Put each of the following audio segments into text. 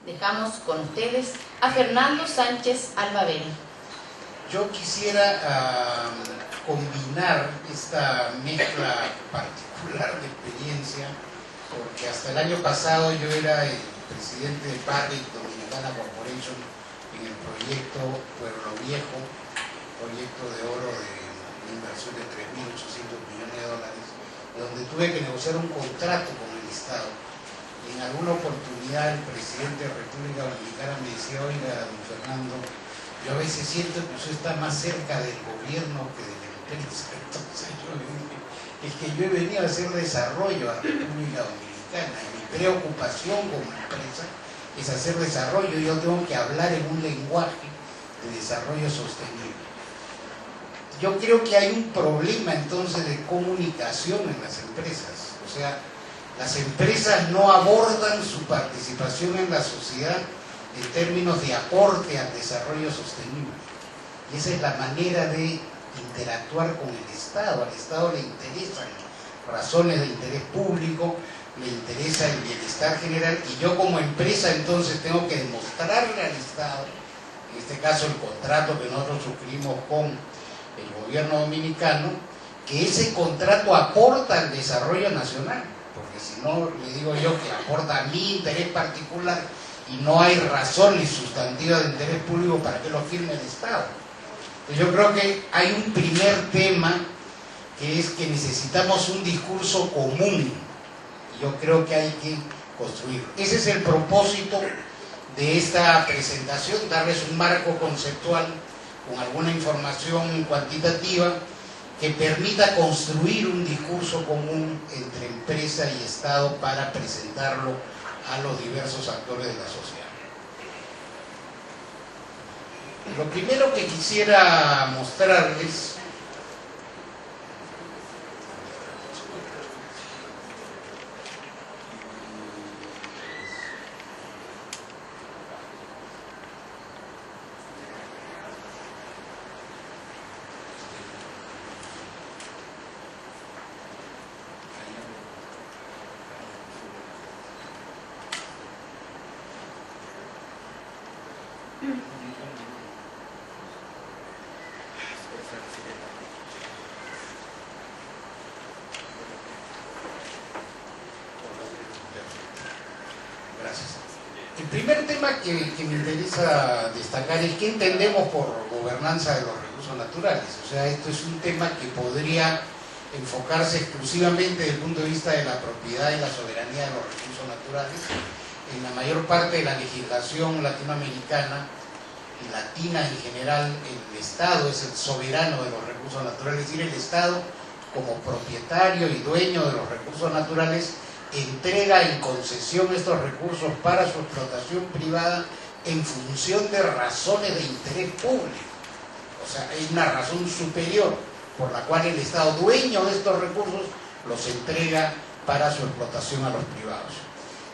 Dejamos con ustedes a Fernando Sánchez Albavera. Yo quisiera combinar esta mezcla particular de experiencia, porque hasta el año pasado yo era el presidente de Barrick Dominicana Corporation en el proyecto Pueblo Viejo, proyecto de oro de una inversión de $3.800 millones, donde tuve que negociar un contrato con el Estado. En alguna oportunidad el presidente de República Dominicana me decía: oiga, don Fernando, yo a veces siento que usted está más cerca del gobierno que de la empresa. Entonces yo le dije, es que yo he venido a hacer desarrollo a República Dominicana, y mi preocupación como empresa es hacer desarrollo. Yo tengo que hablar en un lenguaje de desarrollo sostenible. Yo creo que hay un problema entonces de comunicación en las empresas. O sea, las empresas no abordan su participación en la sociedad en términos de aporte al desarrollo sostenible. Y esa es la manera de interactuar con el Estado. Al Estado le interesan razones de interés público, le interesa el bienestar general, y yo como empresa entonces tengo que demostrarle al Estado, en este caso el contrato que nosotros suscribimos con el gobierno dominicano, que ese contrato aporta al desarrollo nacional, porque si no, le digo yo que aporta a mi interés particular y no hay razones sustantivas de interés público para que lo firme el Estado. Entonces yo creo que hay un primer tema, que es que necesitamos un discurso común. Yo creo que hay que construirlo. Ese es el propósito de esta presentación, darles un marco conceptual con alguna información cuantitativa que permita construir un discurso común entre empresa y Estado para presentarlo a los diversos actores de la sociedad. Lo primero que quisiera mostrarles el primer tema que me interesa destacar es qué entendemos por gobernanza de los recursos naturales. O sea, esto es un tema que podría enfocarse exclusivamente desde el punto de vista de la propiedad y la soberanía de los recursos naturales. En la mayor parte de la legislación latinoamericana y latina en general, el Estado es el soberano de los recursos naturales, es decir, el Estado como propietario y dueño de los recursos naturales entrega en concesión estos recursos para su explotación privada en función de razones de interés público. O sea, hay una razón superior por la cual el Estado, dueño de estos recursos, los entrega para su explotación a los privados.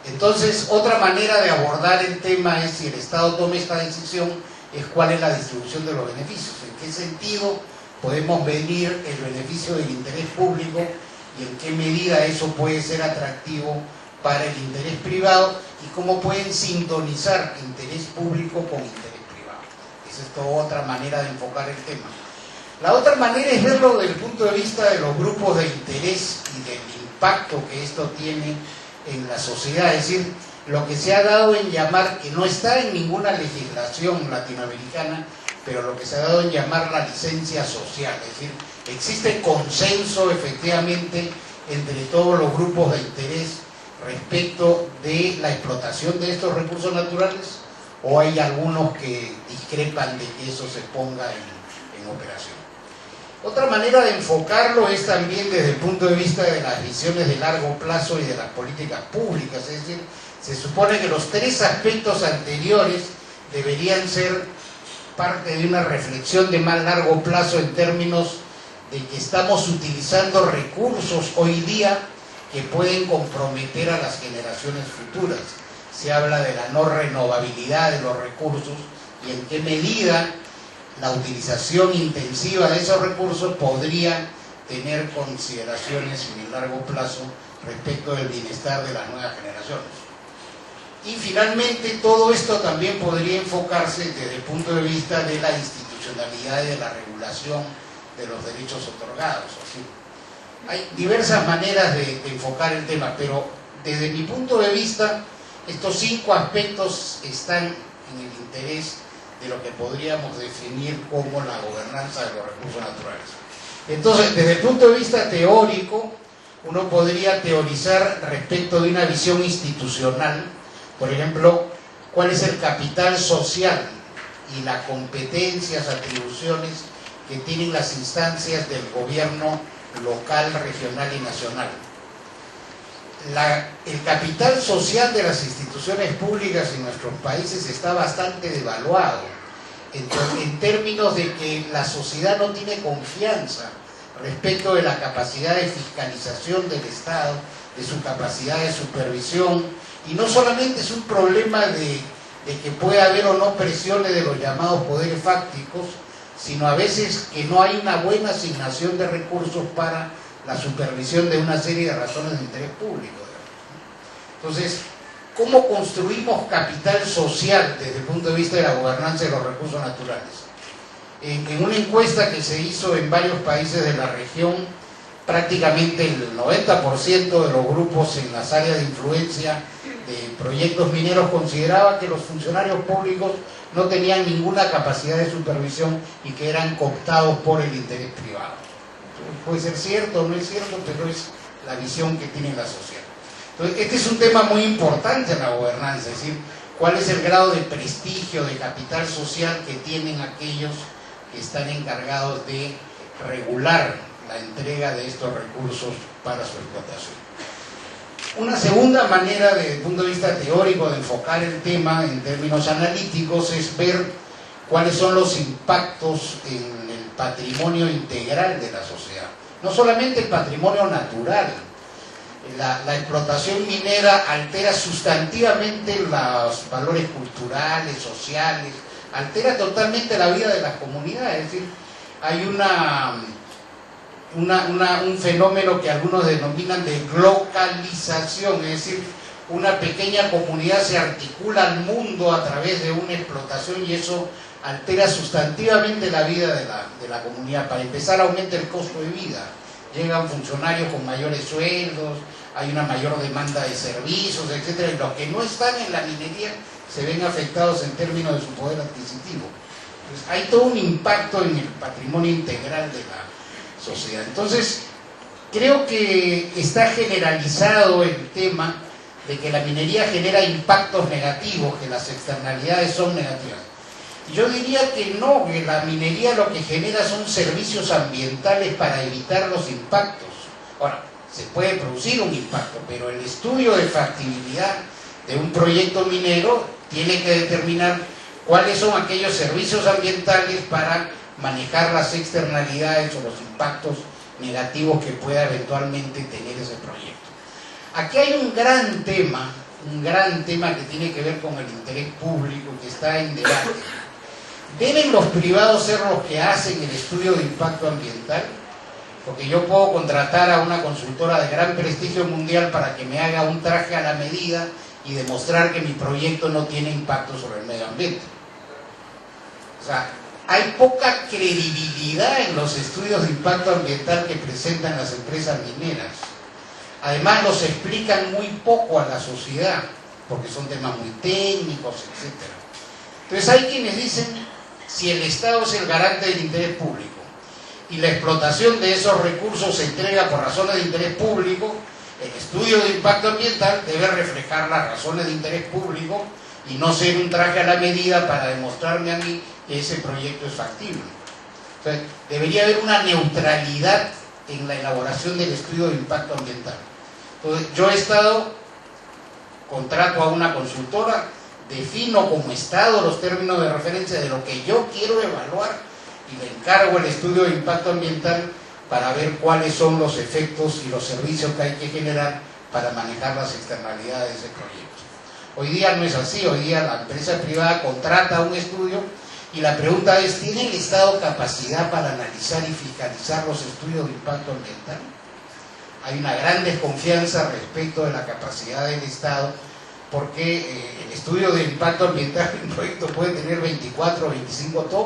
Entonces, otra manera de abordar el tema es, si el Estado toma esta decisión, es cuál es la distribución de los beneficios, en qué sentido podemos medir el beneficio del interés público y en qué medida eso puede ser atractivo para el interés privado y cómo pueden sintonizar interés público con interés privado. Esa es toda otra manera de enfocar el tema. La otra manera es verlo desde el punto de vista de los grupos de interés y del impacto que esto tiene en la sociedad, es decir, lo que se ha dado en llamar, que no está en ninguna legislación latinoamericana, pero lo que se ha dado en llamar la licencia social, es decir, existe consenso efectivamente entre todos los grupos de interés respecto de la explotación de estos recursos naturales, o hay algunos que discrepan de que eso se ponga en operación. Otra manera de enfocarlo es también desde el punto de vista de las visiones de largo plazo y de las políticas públicas, es decir, se supone que los tres aspectos anteriores deberían ser parte de una reflexión de más largo plazo en términos de que estamos utilizando recursos hoy día que pueden comprometer a las generaciones futuras. Se habla de la no renovabilidad de los recursos y en qué medida la utilización intensiva de esos recursos podría tener consideraciones en el largo plazo respecto del bienestar de las nuevas generaciones. Y finalmente todo esto también podría enfocarse desde el punto de vista de la institucionalidad y de la regulación de los derechos otorgados. ¿Sí? Hay diversas maneras de enfocar el tema, pero desde mi punto de vista estos 5 aspectos están en el interés de lo que podríamos definir como la gobernanza de los recursos naturales. Entonces, desde el punto de vista teórico, uno podría teorizar respecto de una visión institucional, por ejemplo, cuál es el capital social y las competencias, atribuciones que tienen las instancias del gobierno local, regional y nacional. El capital social de las instituciones públicas en nuestros países está bastante devaluado, en términos de que la sociedad no tiene confianza respecto de la capacidad de fiscalización del Estado, de su capacidad de supervisión, y no solamente es un problema de que pueda haber o no presiones de los llamados poderes fácticos, sino a veces que no hay una buena asignación de recursos para la supervisión de una serie de razones de interés público. Entonces, ¿cómo construimos capital social desde el punto de vista de la gobernanza de los recursos naturales? En una encuesta que se hizo en varios países de la región, prácticamente el 90% de los grupos en las áreas de influencia de proyectos mineros consideraba que los funcionarios públicos no tenían ninguna capacidad de supervisión y que eran cooptados por el interés privado. Puede ser cierto o no es cierto, pero es la visión que tiene la sociedad. Entonces, este es un tema muy importante en la gobernanza, es decir, cuál es el grado de prestigio, de capital social que tienen aquellos que están encargados de regular la entrega de estos recursos para su explotación. Una segunda manera, desde el punto de vista teórico, de enfocar el tema en términos analíticos es ver cuáles son los impactos en el patrimonio integral de la sociedad. No solamente el patrimonio natural. La explotación minera altera sustantivamente los valores culturales, sociales, altera totalmente la vida de las comunidades. Es decir, hay un fenómeno que algunos denominan de localización, es decir, una pequeña comunidad se articula al mundo a través de una explotación y eso altera sustantivamente la vida de la comunidad. Para empezar, aumenta el costo de vida, llegan funcionarios con mayores sueldos, hay una mayor demanda de servicios, etcétera, y los que no están en la minería se ven afectados en términos de su poder adquisitivo. Entonces, hay todo un impacto en el patrimonio integral de la sociedad. Entonces, creo que está generalizado el tema de que la minería genera impactos negativos, que las externalidades son negativas. Yo diría que no, que la minería lo que genera son servicios ambientales para evitar los impactos. Ahora, se puede producir un impacto, pero el estudio de factibilidad de un proyecto minero tiene que determinar cuáles son aquellos servicios ambientales para manejar las externalidades o los impactos negativos que pueda eventualmente tener ese proyecto. Aquí hay un gran tema que tiene que ver con el interés público que está en debate. ¿Deben los privados ser los que hacen el estudio de impacto ambiental? Porque yo puedo contratar a una consultora de gran prestigio mundial para que me haga un traje a la medida y demostrar que mi proyecto no tiene impacto sobre el medio ambiente. O sea, hay poca credibilidad en los estudios de impacto ambiental que presentan las empresas mineras. Además, los explican muy poco a la sociedad, porque son temas muy técnicos, etc. Entonces, hay quienes dicen, si el Estado es el garante del interés público y la explotación de esos recursos se entrega por razones de interés público, el estudio de impacto ambiental debe reflejar las razones de interés público y no ser un traje a la medida para demostrarme a mí que ese proyecto es factible. Entonces, debería haber una neutralidad en la elaboración del estudio de impacto ambiental. Entonces, yo he contrato a una consultora, defino como Estado los términos de referencia de lo que yo quiero evaluar y le encargo el estudio de impacto ambiental para ver cuáles son los efectos y los servicios que hay que generar para manejar las externalidades de ese proyecto. Hoy día no es así, hoy día la empresa privada contrata un estudio y la pregunta es, ¿tiene el Estado capacidad para analizar y fiscalizar los estudios de impacto ambiental? Hay una gran desconfianza respecto de la capacidad del Estado porque el estudio de impacto ambiental del proyecto puede tener 24 o 25 tomos.